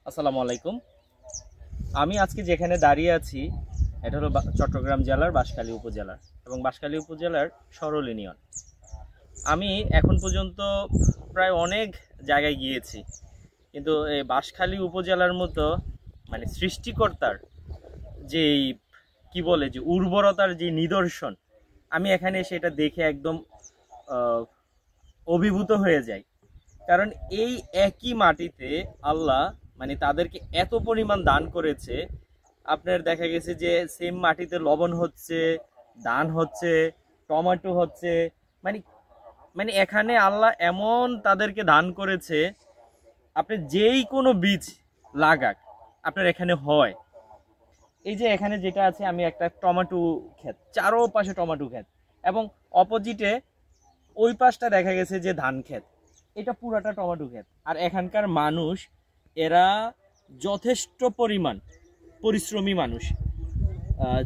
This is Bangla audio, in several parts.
আসসালামু আলাইকুম। আমি আজকে যেখানে দাঁড়িয়ে আছি এটা হলো চট্টগ্রাম জেলার বাঁশখালী উপজেলার এবং বাঁশখালী উপজেলার সরল ইউনিয়ন। আমি এখন পর্যন্ত প্রায় অনেক জায়গায় গিয়েছি, কিন্তু এই বাঁশখালী উপজেলার মতো মানে সৃষ্টিকর্তার যে কি বলে যে উর্বরতার যে নিদর্শন, আমি এখানে এসে এটা দেখে একদম অভিভূত হয়ে যাই। কারণ এই একই মাটিতে আল্লাহ মানে তাদেরকে এত পরিমাণ দান করেছে। আপনার দেখা গেছে যে সেম মাটিতে লবণ হচ্ছে, ধান হচ্ছে, টমেটো হচ্ছে, মানে মানে এখানে আল্লাহ এমন তাদেরকে দান করেছে, আপনি যেই কোনো বীজ লাগাক আপনার এখানে হয়। এই যে এখানে যেটা আছে, আমি একটা টমেটো ক্ষেত, চারোপাশে টমেটো ক্ষেত, এবং অপোজিটে ওই পাশটা দেখা গেছে যে ধান ক্ষেত, এটা পুরাটা টমেটো ক্ষেত। আর এখানকার মানুষ এরা যথেষ্ট পরিমাণ পরিশ্রমী মানুষ,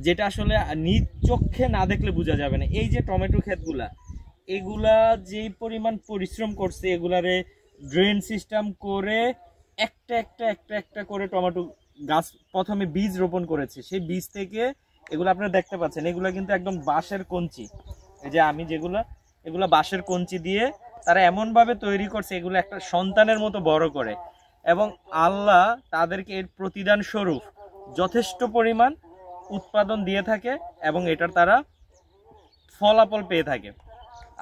যেটা আসলে নিজ চোখে না দেখলে বোঝা যাবে না। এই যে টমেটো ক্ষেতগুলা, এগুলা যেই পরিমাণ পরিশ্রম করছে, এগুলারে ড্রেন সিস্টেম করে একটা একটা একটা একটা করে টমেটো গাছ প্রথমে বীজ রোপণ করেছে। সেই বীজ থেকে এগুলো আপনারা দেখতে পাচ্ছেন, এগুলা কিন্তু একদম বাঁশের কঞ্চি। এই যে আমি যেগুলা, এগুলা বাঁশের কঞ্চি দিয়ে তারা এমনভাবে তৈরি করছে, এগুলো একটা সন্তানের মতো বড় করে, এবং আল্লাহ তাদেরকে এর প্রতিদান স্বরূপ যথেষ্ট পরিমাণ উৎপাদন দিয়ে থাকে এবং এটার তারা ফলাফল পেয়ে থাকে।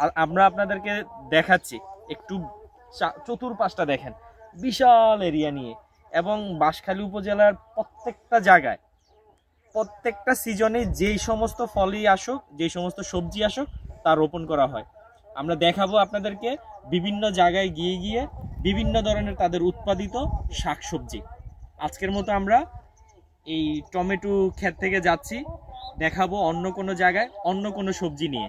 আর আমরা আপনাদেরকে দেখাচ্ছি, একটু চতুর্পাশটা দেখেন, বিশাল এরিয়া নিয়ে। এবং বাঁশখালী উপজেলার প্রত্যেকটা জায়গায় প্রত্যেকটা সিজনে যেই সমস্ত ফলই আসুক, যেই সমস্ত সবজি আসুক, তা রোপণ করা হয়। আমরা দেখাবো আপনাদেরকে বিভিন্ন জায়গায় গিয়ে গিয়ে বিভিন্ন ধরনের তাদের উৎপাদিত শাকসবজি। আজকের মতো আমরা এই টমেটো ক্ষেত থেকে যাচ্ছি, দেখাবো অন্য কোনো জায়গায় অন্য কোনো সবজি নিয়ে।